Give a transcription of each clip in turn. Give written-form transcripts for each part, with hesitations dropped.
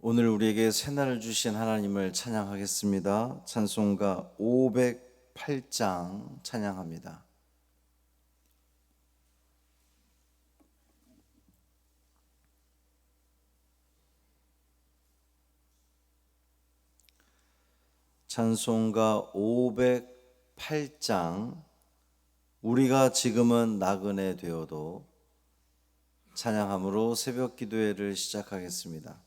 오늘 우리에게 새날을 주신 하나님을 찬양하겠습니다. 찬송가 508장 찬양합니다. 찬송가 508장 우리가 지금은 나그네 되어도 찬양함으로 새벽 기도회를 시작하겠습니다.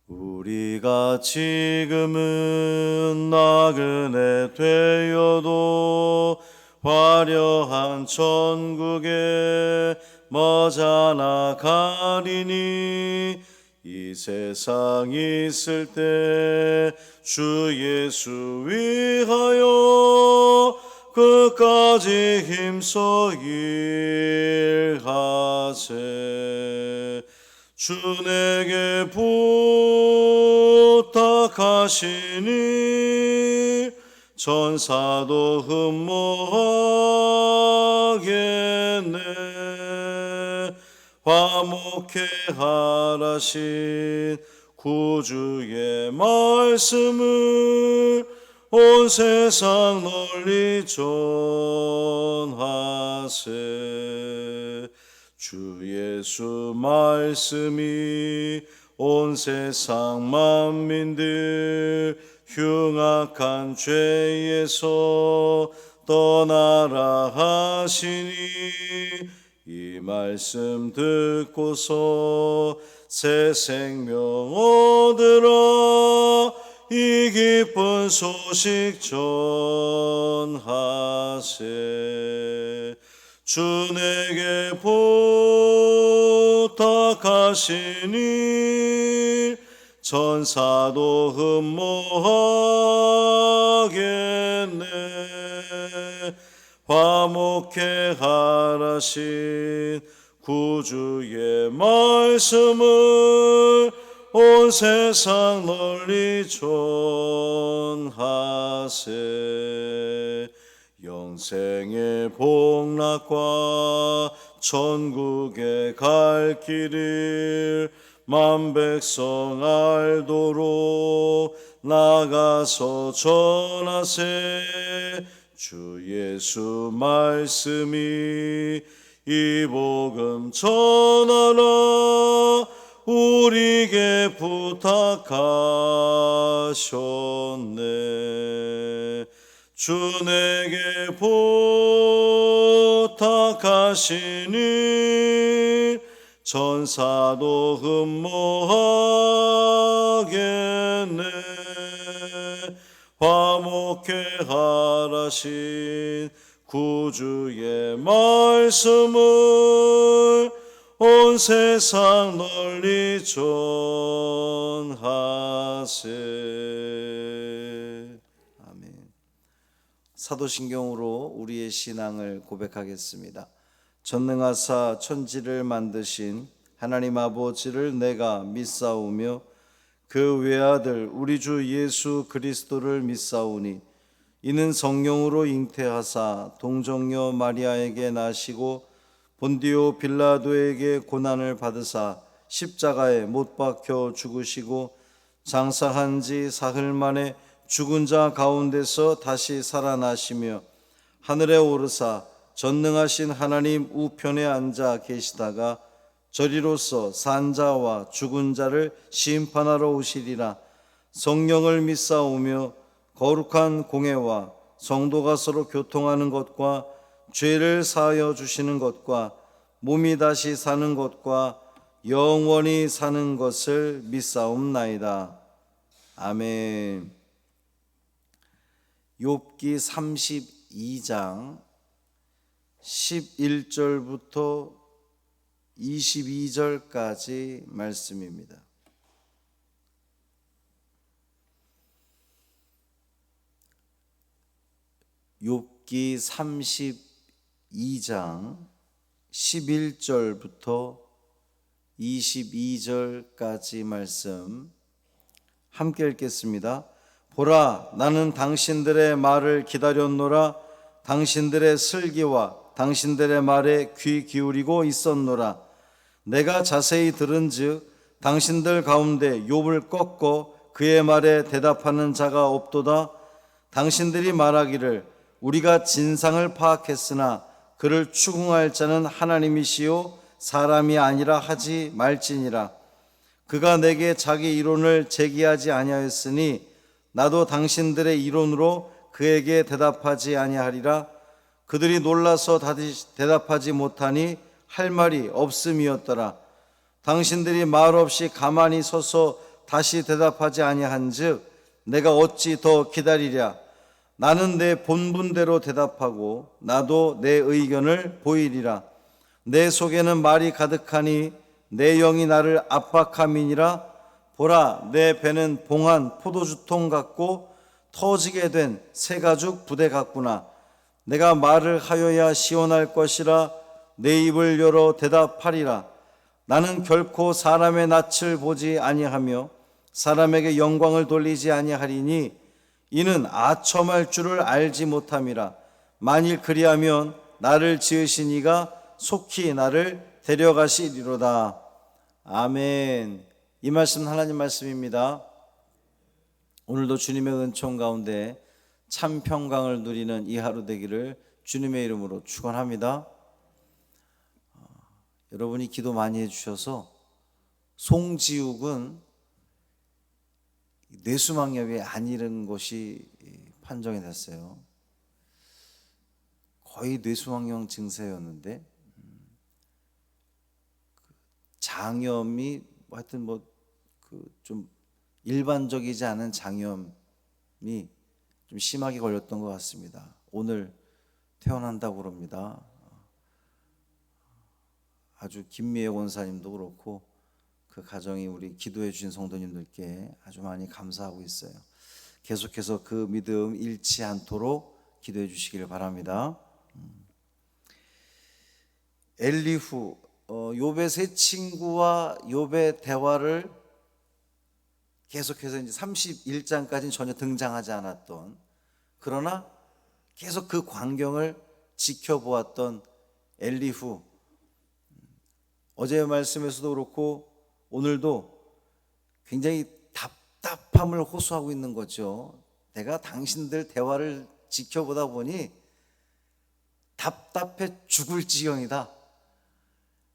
우리가 지금은 나그네 되어도 화려한 천국에 머지않아 가리니 이 세상 있을 때 주 예수 위하여 끝까지 힘써 일하세. 주 내게 부탁하시니 천사도 흠모하겠네. 화목해 하라신 구주의 말씀을 온 세상 널리 전하세. 주 예수 말씀이 온 세상 만민들 흉악한 죄에서 떠나라 하시니 이 말씀 듣고서 새 생명 얻으라 이 기쁜 소식 전하세. 주 내게 부탁하시니 천사도 흠모하겠네. 화목해 하라신 구주의 말씀을 온 세상 널리 전하세. 영생의 복락과 천국에 갈 길을 만 백성 알도록 나가서 전하세. 주 예수 말씀이 이 복음 전하라 우리에게 부탁하셨네. 주 내게 부탁하시니 천사도 흠모하겠네. 화목해 하라신 구주의 말씀을 온 세상 널리 전하세. 아멘. 사도신경으로 우리의 신앙을 고백하겠습니다. 전능하사 천지를 만드신 하나님 아버지를 내가 믿사오며 그 외아들 우리 주 예수 그리스도를 믿사오니 이는 성령으로 잉태하사 동정녀 마리아에게 나시고 본디오 빌라도에게 고난을 받으사 십자가에 못 박혀 죽으시고 장사한 지 사흘 만에 죽은 자 가운데서 다시 살아나시며 하늘에 오르사 전능하신 하나님 우편에 앉아 계시다가 저리로서 산 자와 죽은 자를 심판하러 오시리라. 성령을 믿사오며 거룩한 공회와 성도가 서로 교통하는 것과 죄를 사하여 주시는 것과 몸이 다시 사는 것과 영원히 사는 것을 믿사옵나이다. 아멘. 욥기 32장 11절부터 22절까지 말씀입니다. 욥기 32장 11절부터 22절까지 말씀 함께 읽겠습니다. 보라, 나는 당신들의 말을 기다렸노라. 당신들의 슬기와 당신들의 말에 귀 기울이고 있었노라. 내가 자세히 들은즉 당신들 가운데 욥을 꺾어 그의 말에 대답하는 자가 없도다. 당신들이 말하기를 우리가 진상을 파악했으나 그를 추궁할 자는 하나님이시요 사람이 아니라 하지 말지니라. 그가 내게 자기 이론을 제기하지 아니하였으니 나도 당신들의 이론으로 그에게 대답하지 아니하리라. 그들이 놀라서 대답하지 못하니 할 말이 없음이었더라. 당신들이 말 없이 가만히 서서 다시 대답하지 아니한즉 내가 어찌 더 기다리랴. 나는 내 본분대로 대답하고 나도 내 의견을 보이리라. 내 속에는 말이 가득하니 내 영이 나를 압박함이니라. 보라, 내 배는 봉한 포도주통 같고 터지게 된 새가죽 부대 같구나. 내가 말을 하여야 시원할 것이라. 내 입을 열어 대답하리라. 나는 결코 사람의 낯을 보지 아니하며 사람에게 영광을 돌리지 아니하리니 이는 아첨할 줄을 알지 못함이라. 만일 그리하면 나를 지으신 이가 속히 나를 데려가시리로다. 아멘. 이 말씀은 하나님 말씀입니다. 오늘도 주님의 은총 가운데 참 평강을 누리는 이 하루 되기를 주님의 이름으로 축원합니다. 여러분이 기도 많이 해주셔서 송지욱은 뇌수막염이 아니라는 것이 판정이 됐어요. 거의 뇌수막염 증세였는데 장염이 하여튼 좀 일반적이지 않은 장염이 좀 심하게 걸렸던 것 같습니다. 오늘 퇴원한다고 그럽니다. 아주 김미애 원사님도 그렇고 그 가정이 우리 기도해 주신 성도님들께 아주 많이 감사하고 있어요. 계속해서 그 믿음 잃지 않도록 기도해 주시기를 바랍니다. 엘리후, 욥의 세 친구와 욥의 대화를 계속해서 이제 31장까지는 전혀 등장하지 않았던, 그러나 계속 그 광경을 지켜보았던 엘리후, 어제의 말씀에서도 그렇고 오늘도 굉장히 답답함을 호소하고 있는 거죠. 내가 당신들 대화를 지켜보다 보니 답답해 죽을 지경이다.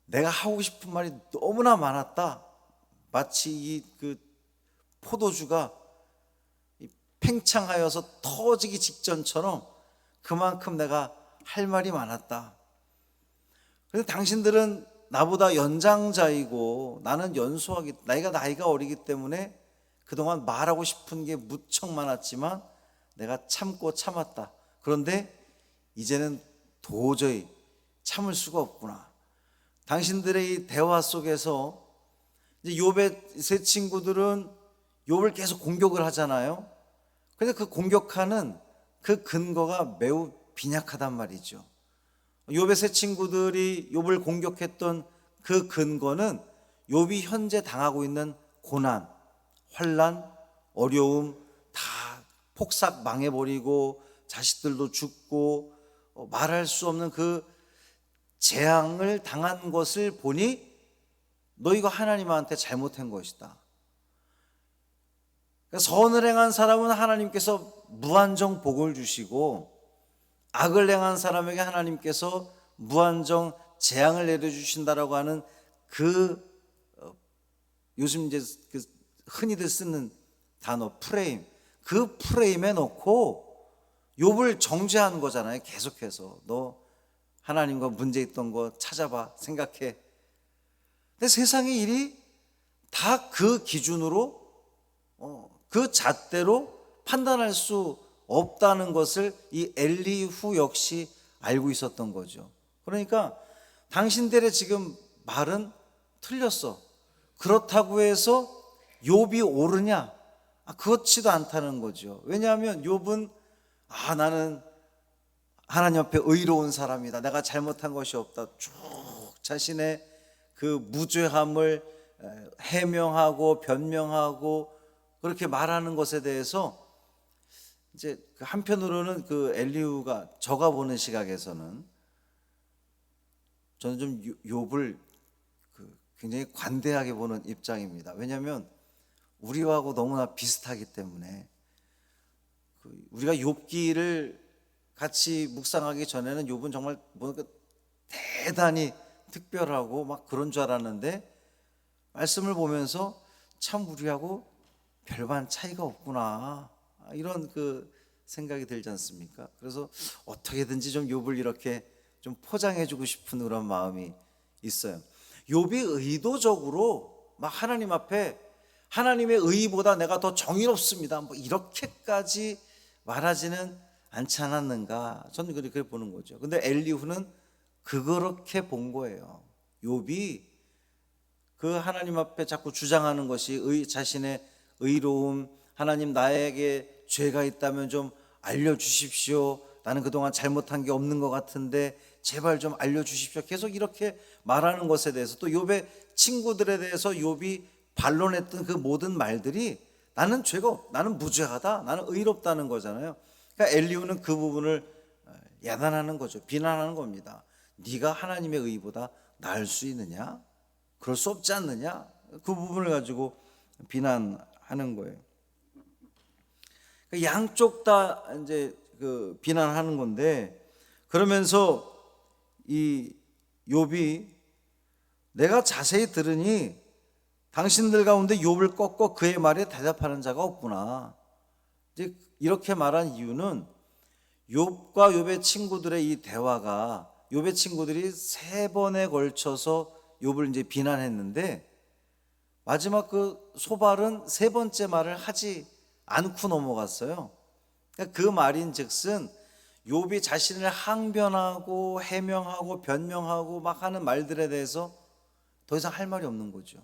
내가 하고 싶은 말이 너무나 많았다. 마치 그 포도주가 팽창하여서 터지기 직전처럼 그만큼 내가 할 말이 많았다. 그런데 당신들은 나보다 연장자이고 나는 연소하기, 나이가 어리기 때문에 그동안 말하고 싶은 게 무척 많았지만 내가 참고 참았다. 그런데 이제는 도저히 참을 수가 없구나. 당신들의 이 대화 속에서 이제 욥의 세 친구들은 욥을 계속 공격을 하잖아요. 그런데 그 공격하는 그 근거가 매우 빈약하단 말이죠. 욥의 세 친구들이 욥을 공격했던 그 근거는 욥이 현재 당하고 있는 고난, 환난, 어려움 다 폭삭 망해버리고 자식들도 죽고 말할 수 없는 그 재앙을 당한 것을 보니 너희가 하나님한테 잘못한 것이다. 선을 행한 사람은 하나님께서 무한정 복을 주시고 악을 행한 사람에게 하나님께서 무한정 재앙을 내려주신다라고 하는 요즘 이제 흔히들 쓰는 단어 프레임, 그 프레임에 놓고 욥을 정죄한 거잖아요. 계속해서 너 하나님과 문제 있던 거 찾아봐, 생각해. 근데 세상의 일이 다 그 기준으로 그 잣대로 판단할 수 없다는 것을 이 엘리후 역시 알고 있었던 거죠. 그러니까 당신들의 지금 말은 틀렸어. 그렇다고 해서 욥이 옳으냐? 그렇지도 않다는 거죠. 왜냐하면 욥은 나는 하나님 앞에 의로운 사람이다. 내가 잘못한 것이 없다. 쭉 자신의 그 무죄함을 해명하고 변명하고 그렇게 말하는 것에 대해서 이제 한편으로는 그 엘리후가, 저가 보는 시각에서는 저는 좀 욥을 굉장히 관대하게 보는 입장입니다. 왜냐하면 우리하고 너무나 비슷하기 때문에. 우리가 욥기를 같이 묵상하기 전에는 욥은 정말 뭔가 대단히 특별하고 막 그런 줄 알았는데, 말씀을 보면서 참 우리하고 별반 차이가 없구나, 이런 생각이 들지 않습니까? 그래서 어떻게든지 좀 욥을 이렇게 좀 포장해주고 싶은 그런 마음이 있어요. 욥이 의도적으로 막 하나님 앞에 하나님의 의보다 내가 더 정의롭습니다, 뭐 이렇게까지 말하지는 않지 않았는가, 저는 그렇게 보는 거죠. 근데 엘리후는 그렇게 본 거예요. 욥이 그 하나님 앞에 자꾸 주장하는 것이 자신의 의로움, 하나님 나에게 죄가 있다면 좀 알려주십시오, 나는 그동안 잘못한 게 없는 것 같은데 제발 좀 알려주십시오, 계속 이렇게 말하는 것에 대해서, 또 욥의 친구들에 대해서 욥이 반론했던 그 모든 말들이 나는 나는 무죄하다, 나는 의롭다는 거잖아요. 그러니까 엘리후는 그 부분을 야단하는 거죠. 비난하는 겁니다. 네가 하나님의 의보다 나을 수 있느냐? 그럴 수 없지 않느냐? 그 부분을 가지고 비난하는 거예요. 그러니까 양쪽 다 이제 비난하는 건데, 그러면서 이 욥이 내가 자세히 들으니 당신들 가운데 욥을 꺾고 그의 말에 대답하는 자가 없구나. 이제 이렇게 말한 이유는 욥과 욥의 친구들의 이 대화가, 욥의 친구들이 3번에 걸쳐서 욥을 이제 비난했는데 마지막 소발은 3번째 말을 하지 않고 넘어갔어요. 그러니까 그 말인즉슨 욥이 자신을 항변하고 해명하고 변명하고 막 하는 말들에 대해서 더 이상 할 말이 없는 거죠.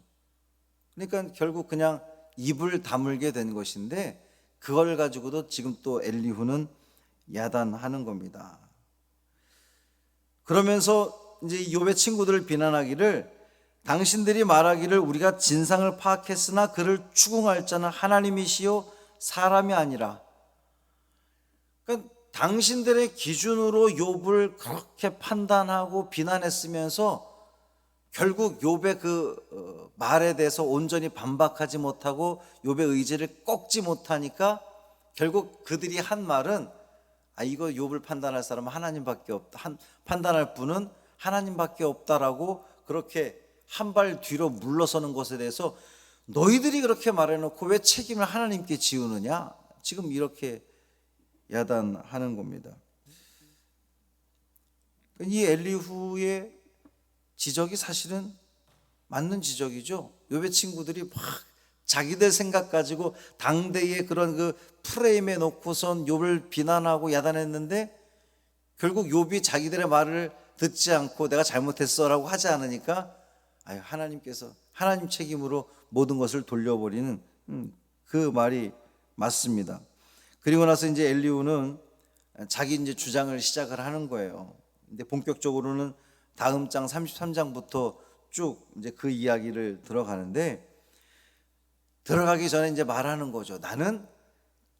그러니까 결국 그냥 입을 다물게 된 것인데, 그걸 가지고도 지금 또 엘리후는 야단하는 겁니다. 그러면서 이제 욥의 친구들을 비난하기를, 당신들이 말하기를 우리가 진상을 파악했으나 그를 추궁할 자는 하나님이시요 사람이 아니라. 그러니까 당신들의 기준으로 욥을 그렇게 판단하고 비난했으면서 결국 욥의 말에 대해서 온전히 반박하지 못하고 욥의 의지를 꺾지 못하니까 결국 그들이 한 말은 이거 욥을 판단할 사람은 하나님밖에 없다, 판단할 분은 하나님밖에 없다라고 그렇게 한 발 뒤로 물러서는 것에 대해서 너희들이 그렇게 말해놓고 왜 책임을 하나님께 지우느냐, 지금 이렇게 야단하는 겁니다. 이 엘리후의 지적이 사실은 맞는 지적이죠. 욥의 친구들이 막 자기들 생각 가지고 당대의 그런 프레임에 놓고선 욥을 비난하고 야단했는데, 결국 욥이 자기들의 말을 듣지 않고 내가 잘못했어라고 하지 않으니까 하나님께서 하나님 책임으로 모든 것을 돌려버리는 그 말이 맞습니다. 그리고 나서 이제 엘리후는 자기 이제 주장을 시작을 하는 거예요. 근데 본격적으로는 다음 장 33장부터 쭉 이제 그 이야기를 들어가는데, 들어가기 전에 이제 말하는 거죠. 나는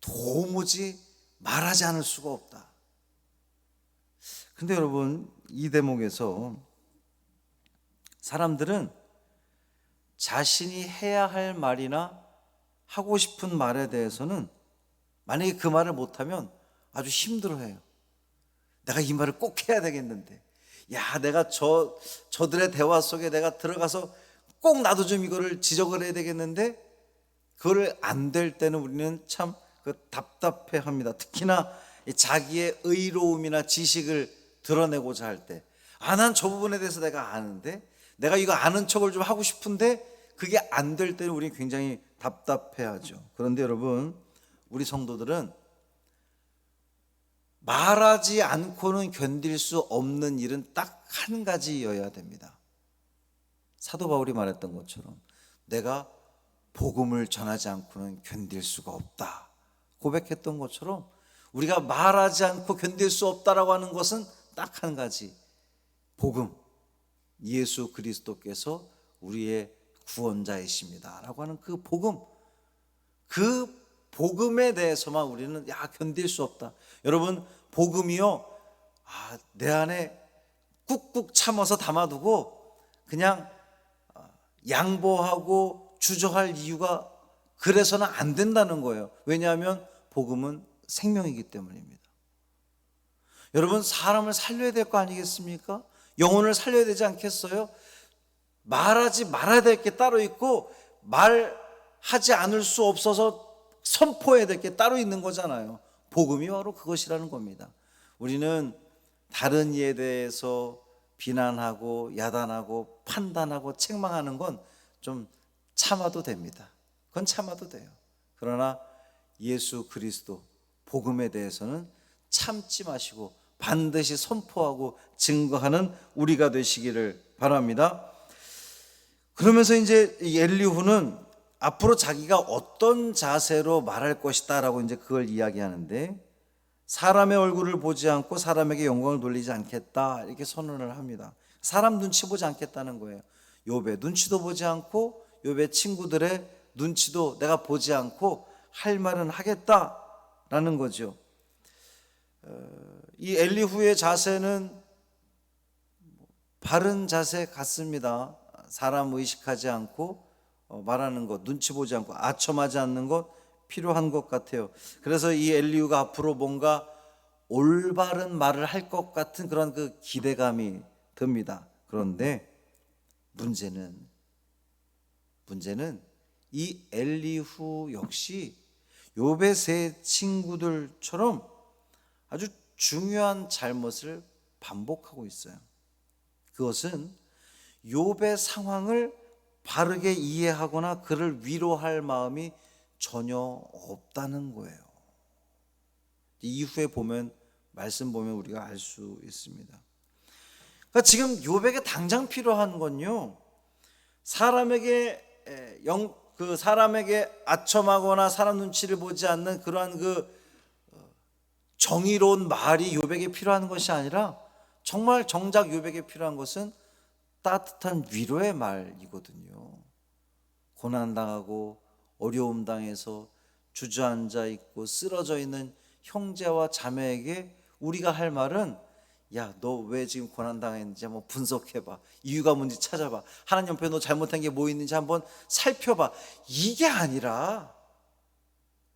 도무지 말하지 않을 수가 없다. 근데 여러분, 이 대목에서 사람들은 자신이 해야 할 말이나 하고 싶은 말에 대해서는 만약에 그 말을 못하면 아주 힘들어해요. 내가 이 말을 꼭 해야 되겠는데, 내가 저들의 대화 속에 내가 들어가서 꼭 나도 좀 이거를 지적을 해야 되겠는데, 그걸 안 될 때는 우리는 참 답답해합니다. 특히나 자기의 의로움이나 지식을 드러내고자 할 때, 난 저 부분에 대해서 내가 아는데, 내가 이거 아는 척을 좀 하고 싶은데 그게 안 될 때는 우리는 굉장히 답답해하죠. 그런데 여러분, 우리 성도들은 말하지 않고는 견딜 수 없는 일은 딱 한 가지여야 됩니다. 사도 바울이 말했던 것처럼 내가 복음을 전하지 않고는 견딜 수가 없다 고백했던 것처럼, 우리가 말하지 않고 견딜 수 없다라고 하는 것은 딱 한 가지, 복음, 예수 그리스도께서 우리의 구원자이십니다 라고 하는 그 복음, 그 복음에 대해서만 우리는 견딜 수 없다. 여러분, 복음이요, 내 안에 꾹꾹 참아서 담아두고 그냥 양보하고 주저할 이유가 그래서는 안 된다는 거예요. 왜냐하면 복음은 생명이기 때문입니다. 여러분, 사람을 살려야 될 거 아니겠습니까? 영혼을 살려야 되지 않겠어요? 말하지 말아야 될 게 따로 있고 말하지 않을 수 없어서 선포해야 될 게 따로 있는 거잖아요. 복음이 바로 그것이라는 겁니다. 우리는 다른 이에 대해서 비난하고 야단하고 판단하고 책망하는 건 좀 참아도 됩니다. 그건 참아도 돼요. 그러나 예수 그리스도 복음에 대해서는 참지 마시고 반드시 선포하고 증거하는 우리가 되시기를 바랍니다. 그러면서 이제 엘리후는 앞으로 자기가 어떤 자세로 말할 것이다 라고 이제 그걸 이야기하는데, 사람의 얼굴을 보지 않고 사람에게 영광을 돌리지 않겠다 이렇게 선언을 합니다. 사람 눈치 보지 않겠다는 거예요. 욥의 눈치도 보지 않고 욥의 친구들의 눈치도 내가 보지 않고 할 말은 하겠다라는 거죠. 이 엘리후의 자세는 바른 자세 같습니다. 사람 의식하지 않고 말하는 것, 눈치 보지 않고 아첨하지 않는 것 필요한 것 같아요. 그래서 이 엘리후가 앞으로 뭔가 올바른 말을 할 것 같은 그런 그 기대감이 듭니다. 그런데 문제는 이 엘리후 역시 욥의 세 친구들처럼 아주 중요한 잘못을 반복하고 있어요. 그것은 욥의 상황을 바르게 이해하거나 그를 위로할 마음이 전혀 없다는 거예요. 이후에 보면, 말씀 보면 우리가 알 수 있습니다. 그러니까 지금 욥에게 당장 필요한 건요, 사람에게 아첨하거나 사람 눈치를 보지 않는 그러한 그 정의로운 말이 욥에게 필요한 것이 아니라, 정말 정작 욥에게 필요한 것은 따뜻한 위로의 말이거든요. 고난당하고 어려움 당해서 주저앉아 있고 쓰러져 있는 형제와 자매에게 우리가 할 말은, 야, 너 왜 지금 고난당했는지 한번 분석해봐. 이유가 뭔지 찾아봐. 하나님 옆에 너 잘못한 게 뭐 있는지 한번 살펴봐. 이게 아니라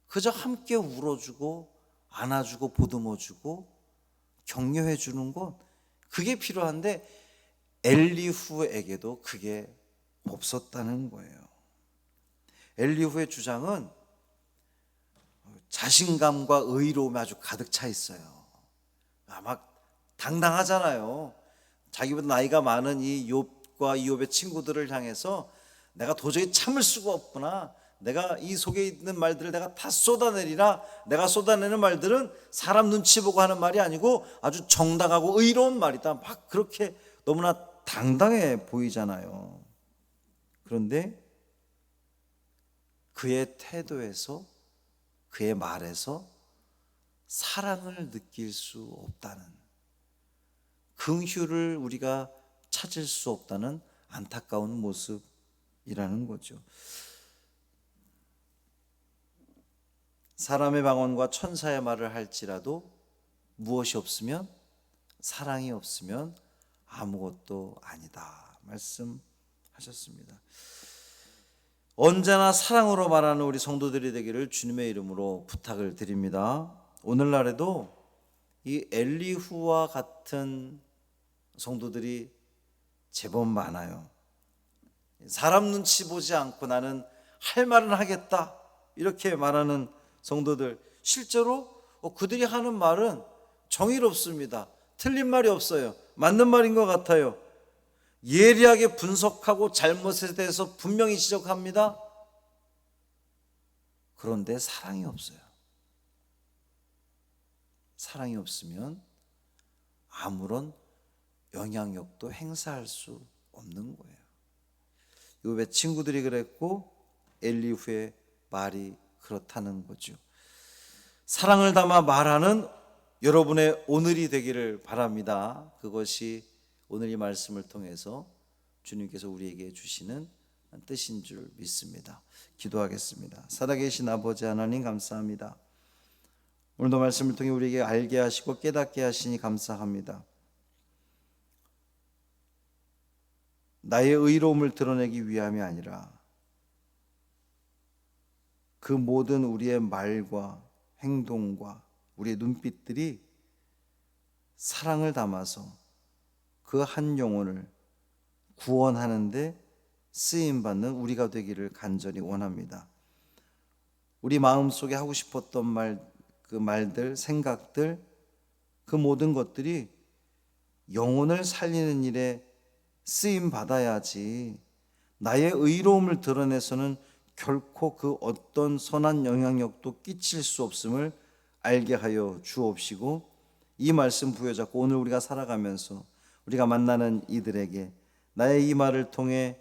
그저 함께 울어주고 안아주고 보듬어주고 격려해주는 것, 그게 필요한데 엘리후에게도 그게 없었다는 거예요. 엘리후의 주장은 자신감과 의로움이 아주 가득 차 있어요. 막 당당하잖아요. 자기보다 나이가 많은 이 욥과 이 욥의 친구들을 향해서 내가 도저히 참을 수가 없구나, 내가 이 속에 있는 말들을 내가 다 쏟아내리라, 내가 쏟아내는 말들은 사람 눈치 보고 하는 말이 아니고 아주 정당하고 의로운 말이다, 막 그렇게 너무나 당당해 보이잖아요. 그런데 그의 태도에서, 그의 말에서 사랑을 느낄 수 없다는, 긍휼을 우리가 찾을 수 없다는 안타까운 모습이라는 거죠. 사람의 방언과 천사의 말을 할지라도 무엇이 없으면, 사랑이 없으면 아무것도 아니다 말씀하셨습니다. 언제나 사랑으로 말하는 우리 성도들이 되기를 주님의 이름으로 부탁을 드립니다. 오늘날에도 이 엘리후와 같은 성도들이 제법 많아요. 사람 눈치 보지 않고 나는 할 말은 하겠다 이렇게 말하는 성도들, 실제로 그들이 하는 말은 정의롭습니다. 틀린 말이 없어요. 맞는 말인 것 같아요. 예리하게 분석하고 잘못에 대해서 분명히 지적합니다. 그런데 사랑이 없어요. 사랑이 없으면 아무런 영향력도 행사할 수 없는 거예요. 욥의 친구들이 그랬고 엘리후의 말이 그렇다는 거죠. 사랑을 담아 말하는 여러분의 오늘이 되기를 바랍니다. 그것이 오늘 이 말씀을 통해서 주님께서 우리에게 주시는 뜻인 줄 믿습니다. 기도하겠습니다. 살아계신 아버지 하나님, 감사합니다. 오늘도 말씀을 통해 우리에게 알게 하시고 깨닫게 하시니 감사합니다. 나의 의로움을 드러내기 위함이 아니라 그 모든 우리의 말과 행동과 우리의 눈빛들이 사랑을 담아서 그 한 영혼을 구원하는데 쓰임받는 우리가 되기를 간절히 원합니다. 우리 마음속에 하고 싶었던 그 말들, 생각들, 그 모든 것들이 영혼을 살리는 일에 쓰임 받아야지 나의 의로움을 드러내서는 결코 그 어떤 선한 영향력도 끼칠 수 없음을 알게 하여 주옵시고, 이 말씀 부여잡고 오늘 우리가 살아가면서 우리가 만나는 이들에게 나의 이 말을 통해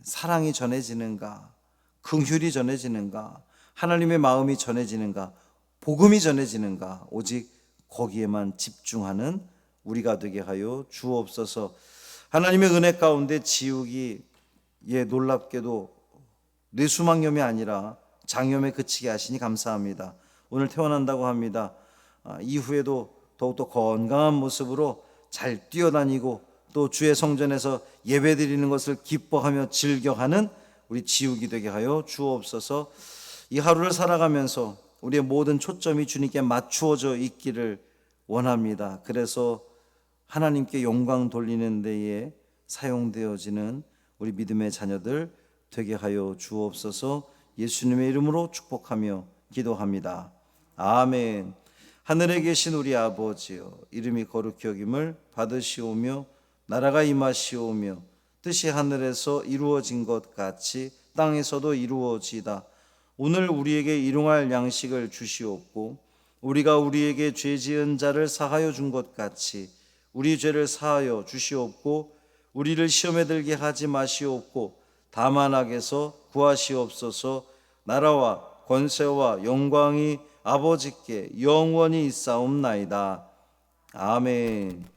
사랑이 전해지는가, 긍휼이 전해지는가, 하나님의 마음이 전해지는가, 복음이 전해지는가, 오직 거기에만 집중하는 우리가 되게 하여 주옵소서. 하나님의 은혜 가운데 지옥이 놀랍게도 뇌수막염이 아니라 장염에 그치게 하시니 감사합니다. 오늘 퇴원한다고 합니다. 이후에도 더욱더 건강한 모습으로 잘 뛰어다니고 또 주의 성전에서 예배드리는 것을 기뻐하며 즐겨하는 우리 지옥이 되게 하여 주옵소서. 이 하루를 살아가면서 우리의 모든 초점이 주님께 맞추어져 있기를 원합니다. 그래서 하나님께 영광 돌리는 데에 사용되어지는 우리 믿음의 자녀들 되게 하여 주옵소서. 예수님의 이름으로 축복하며 기도합니다. 아멘. 하늘에 계신 우리 아버지여, 이름이 거룩히 여김을 받으시오며 나라가 임하시오며 뜻이 하늘에서 이루어진 것 같이 땅에서도 이루어지이다. 오늘 우리에게 일용할 양식을 주시옵고 우리가 우리에게 죄 지은 자를 사하여 준 것 같이 우리 죄를 사하여 주시옵고 우리를 시험에 들게 하지 마시옵고 다만 악에서 구하시옵소서. 나라와 권세와 영광이 아버지께 영원히 있사옵나이다. 아멘.